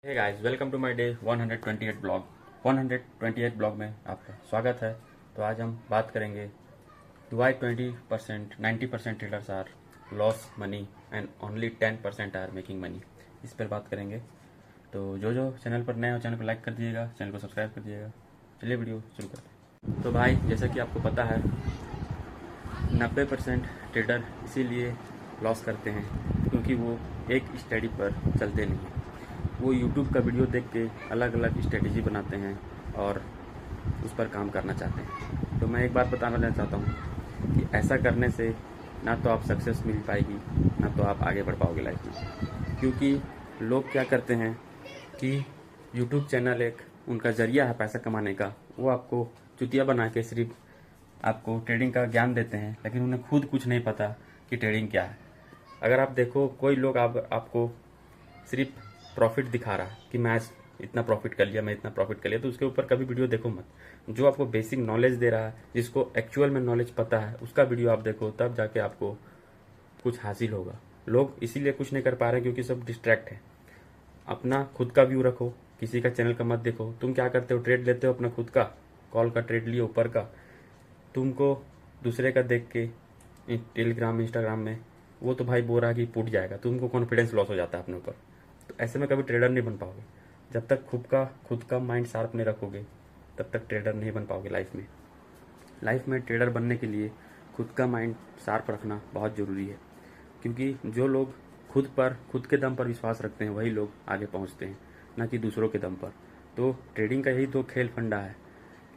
Hey guys, welcome to my day 128 blog. 128 blog में आपका स्वागत है। तो आज हम बात करेंगे why 20% 90% traders are loss money and only 10% are making money. इस पर बात करेंगे। तो जो चैनल पर नए हो चैनल को लाइक कर दीजिएगा, चैनल को सब्सक्राइब कर दीजिएगा। चलिए वीडियो शुरू करते हैं। तो भाई, जैसा कि आपको पता है 90% ट्रेडर इसीलिए लॉस करते हैं क्योंकि वो एक स्टडी पर चलते नहीं हैं। वो यूट्यूब का वीडियो देख के अलग अलग स्ट्रेटेजी बनाते हैं और उस पर काम करना चाहते हैं। तो मैं एक बात बताना चाहता हूँ कि ऐसा करने से ना तो आप सक्सेस मिल पाएगी, ना तो आप आगे बढ़ पाओगे लाइफ में। क्योंकि लोग क्या करते हैं कि यूट्यूब चैनल एक उनका जरिया है पैसा कमाने का। वो आपको चुतिया बना के सिर्फ आपको ट्रेडिंग का ज्ञान देते हैं, लेकिन उन्हें खुद कुछ नहीं पता कि ट्रेडिंग क्या है। अगर आप देखो, कोई लोग आपको सिर्फ प्रॉफिट दिखा रहा है कि मैं आज इतना प्रॉफिट कर लिया, मैं इतना प्रॉफिट कर लिया, तो उसके ऊपर कभी वीडियो देखो मत। जो आपको बेसिक नॉलेज दे रहा है, जिसको एक्चुअल में नॉलेज पता है, उसका वीडियो आप देखो, तब जाके आपको कुछ हासिल होगा। लोग इसीलिए कुछ नहीं कर पा रहे हैं क्योंकि सब डिस्ट्रैक्ट है। अपना खुद का व्यू रखो, किसी का चैनल का मत देखो। तुम क्या करते हो? ट्रेड लेते हो अपना खुद का, कॉल का ट्रेड लिए ऊपर का। तुमको दूसरे का देख के टेलीग्राम इंस्टाग्राम में वो तो भाई बोल रहा है कि फूट जाएगा, तुमको कॉन्फिडेंस लॉस हो जाता है अपने ऊपर। तो ऐसे में कभी ट्रेडर नहीं बन पाओगे। जब तक खुद का माइंड शार्प नहीं रखोगे, तब तक ट्रेडर नहीं बन पाओगे लाइफ में। लाइफ में ट्रेडर बनने के लिए खुद का माइंड शार्प रखना बहुत ज़रूरी है। क्योंकि जो लोग खुद के दम पर विश्वास रखते हैं, वही लोग आगे पहुंचते हैं, ना कि दूसरों के दम पर। तो ट्रेडिंग का यही तो खेल फंडा है।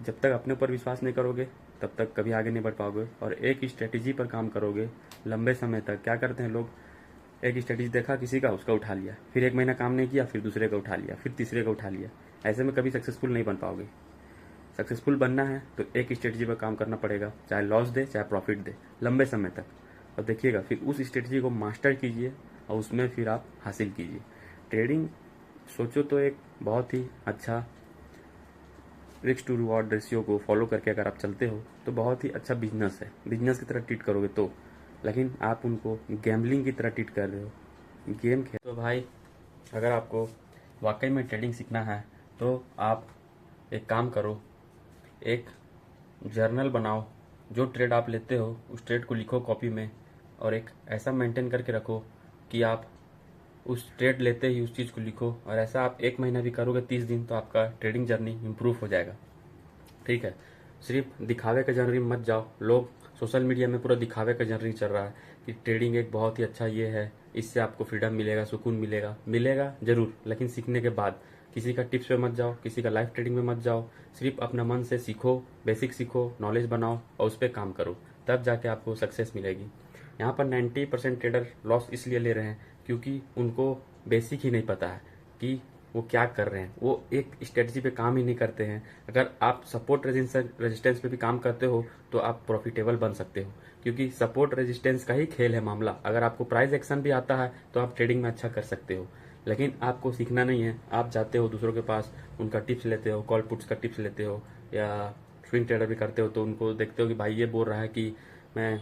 जब तक अपने ऊपर विश्वास नहीं करोगे, तब तक कभी आगे नहीं बढ़ पाओगे। और एक स्ट्रेटेजी पर काम करोगे लंबे समय तक। क्या करते हैं लोग? एक स्ट्रेटेजी देखा किसी का, उसका उठा लिया, फिर एक महीना काम नहीं किया, फिर दूसरे का उठा लिया, फिर तीसरे का उठा लिया। ऐसे में कभी सक्सेसफुल नहीं बन पाओगे। सक्सेसफुल बनना है तो एक स्ट्रेटेजी पर काम करना पड़ेगा, चाहे लॉस दे चाहे प्रॉफिट दे, लंबे समय तक। और देखिएगा, फिर उस स्ट्रेटेजी को मास्टर कीजिए और उसमें फिर आप हासिल कीजिए। ट्रेडिंग सोचो तो एक बहुत ही अच्छा रिस्क टू रिवॉर्ड रेशियो को फॉलो करके अगर आप चलते हो तो बहुत ही अच्छा बिजनेस है। बिजनेस की तरह ट्रीट करोगे तो, लेकिन आप उनको गैम्बलिंग की तरह ट्रीट कर रहे हो, गेम खेल। तो भाई, अगर आपको वाकई में ट्रेडिंग सीखना है तो आप एक काम करो, एक जर्नल बनाओ। जो ट्रेड आप लेते हो उस ट्रेड को लिखो कॉपी में, और एक ऐसा मेंटेन करके रखो कि आप उस ट्रेड लेते ही उस चीज़ को लिखो। और ऐसा आप एक महीना भी करोगे, 30 दिन, तो आपका ट्रेडिंग जर्नी इम्प्रूव हो जाएगा। ठीक है? सिर्फ दिखावे का जर्नी मत जाओ। लोग सोशल मीडिया में पूरा दिखावे का जर्नी चल रहा है कि ट्रेडिंग एक बहुत ही अच्छा ये है, इससे आपको फ्रीडम मिलेगा, सुकून मिलेगा। मिलेगा जरूर, लेकिन सीखने के बाद। किसी का टिप्स पे मत जाओ, किसी का लाइव ट्रेडिंग में मत जाओ। सिर्फ अपना मन से सीखो, बेसिक सीखो, नॉलेज बनाओ और उस पर काम करो, तब जाके आपको सक्सेस मिलेगी। यहाँ पर 90% ट्रेडर लॉस इसलिए ले रहे हैं क्योंकि उनको बेसिक ही नहीं पता है कि वो क्या कर रहे हैं। वो एक स्ट्रेटजी पे काम ही नहीं करते हैं। अगर आप सपोर्ट रेजिस्टेंस पे भी काम करते हो तो आप प्रॉफिटेबल बन सकते हो, क्योंकि सपोर्ट रेजिस्टेंस का ही खेल है मामला। अगर आपको प्राइस एक्शन भी आता है तो आप ट्रेडिंग में अच्छा कर सकते हो। लेकिन आपको सीखना नहीं है, आप जाते हो दूसरों के पास, उनका टिप्स लेते हो, कॉल पुट्स का टिप्स लेते हो, या स्विंग ट्रेडर भी करते हो, तो उनको देखते हो कि भाई ये बोल रहा है कि मैं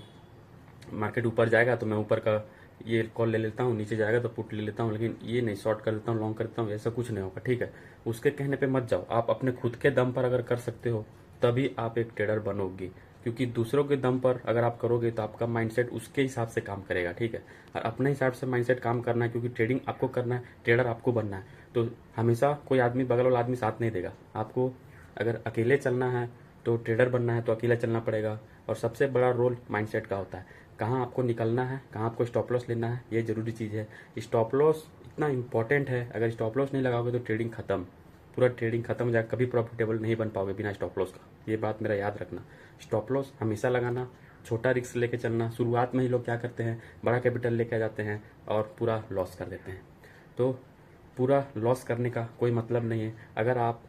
मार्केट ऊपर जाएगा तो मैं ऊपर का ये कॉल ले लेता हूँ, नीचे जाएगा तो पुट ले लेता हूँ, लेकिन ये नहीं, शॉर्ट कर लेता हूँ, लॉन्ग करता हूँ। ऐसा कुछ नहीं होगा। ठीक है? उसके कहने पे मत जाओ। आप अपने खुद के दम पर अगर कर सकते हो तभी आप एक ट्रेडर बनोगे, क्योंकि दूसरों के दम पर अगर आप करोगे तो आपका माइंडसेट उसके हिसाब से काम करेगा। ठीक है? और अपने हिसाब से माइंडसेट काम करना है, क्योंकि ट्रेडिंग आपको करना है, ट्रेडर आपको बनना है। तो हमेशा कोई आदमी, बगल वाला आदमी साथ नहीं देगा आपको। अगर अकेले चलना है तो ट्रेडर बनना है तो अकेला चलना पड़ेगा। और सबसे बड़ा रोल माइंडसेट का होता है। कहाँ आपको निकलना है, कहाँ आपको स्टॉप लॉस लेना है, ये जरूरी चीज़ है। स्टॉप लॉस इतना इंपॉर्टेंट है। अगर स्टॉप लॉस नहीं लगाओगे तो ट्रेडिंग खत्म, पूरा ट्रेडिंग खत्म हो जाएगा। कभी प्रॉफिटेबल नहीं बन पाओगे बिना स्टॉप लॉस का। ये बात मेरा याद रखना। स्टॉप लॉस हमेशा लगाना, छोटा रिस्क लेके चलना। शुरुआत में ही लोग क्या करते हैं, बड़ा कैपिटल लेके आ जाते हैं और पूरा लॉस कर देते हैं। तो पूरा लॉस करने का कोई मतलब नहीं है। अगर आप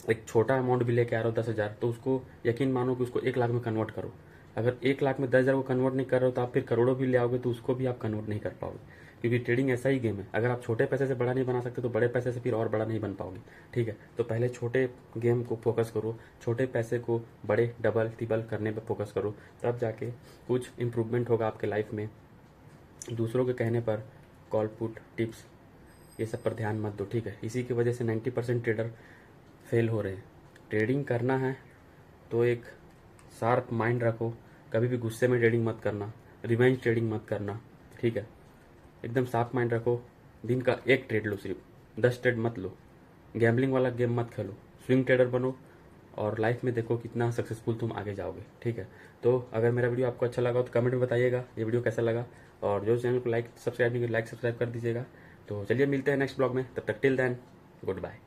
एक छोटा अमाउंट भी लेके आ रहे हो, 10,000, तो उसको यकीन मानो कि उसको 1 लाख में कन्वर्ट करो। अगर 1 लाख में 10,000 को कन्वर्ट नहीं कर रहे हो तो आप फिर करोड़ों भी ले आओगे तो उसको भी आप कन्वर्ट नहीं कर पाओगे, क्योंकि ट्रेडिंग ऐसा ही गेम है। अगर आप छोटे पैसे से बड़ा नहीं बना सकते तो बड़े पैसे से फिर और बड़ा नहीं बन पाओगे। ठीक है? तो पहले छोटे गेम को फोकस करो, छोटे पैसे को बड़े डबल ट्रिपल करने पर फोकस करो, तब जाके कुछ इंप्रूवमेंट होगा आपके लाइफ में। दूसरों के कहने पर कॉल पुट टिप्स ये सब पर ध्यान मत दो, ठीक है। इसी की वजह से 90% ट्रेडर फेल हो रहे हैं। ट्रेडिंग करना है तो एक शार्प माइंड रखो, कभी भी गुस्से में ट्रेडिंग मत करना, रिवेंज ट्रेडिंग मत करना, ठीक है। एकदम शार्प माइंड रखो, दिन का एक ट्रेड लो, सिर्फ 10 ट्रेड मत लो, गैम्बलिंग वाला गेम मत खेलो, स्विंग ट्रेडर बनो और लाइफ में देखो कितना सक्सेसफुल तुम आगे जाओगे, ठीक है। तो अगर मेरा वीडियो आपको अच्छा लगा तो कमेंट में बताइएगा ये वीडियो कैसा लगा, और जो चैनल को लाइक सब्सक्राइब नहीं किया लाइक सब्सक्राइब कर दीजिएगा। तो चलिए मिलते हैं नेक्स्ट ब्लॉग में, तब तक टिल देन गुड बाय।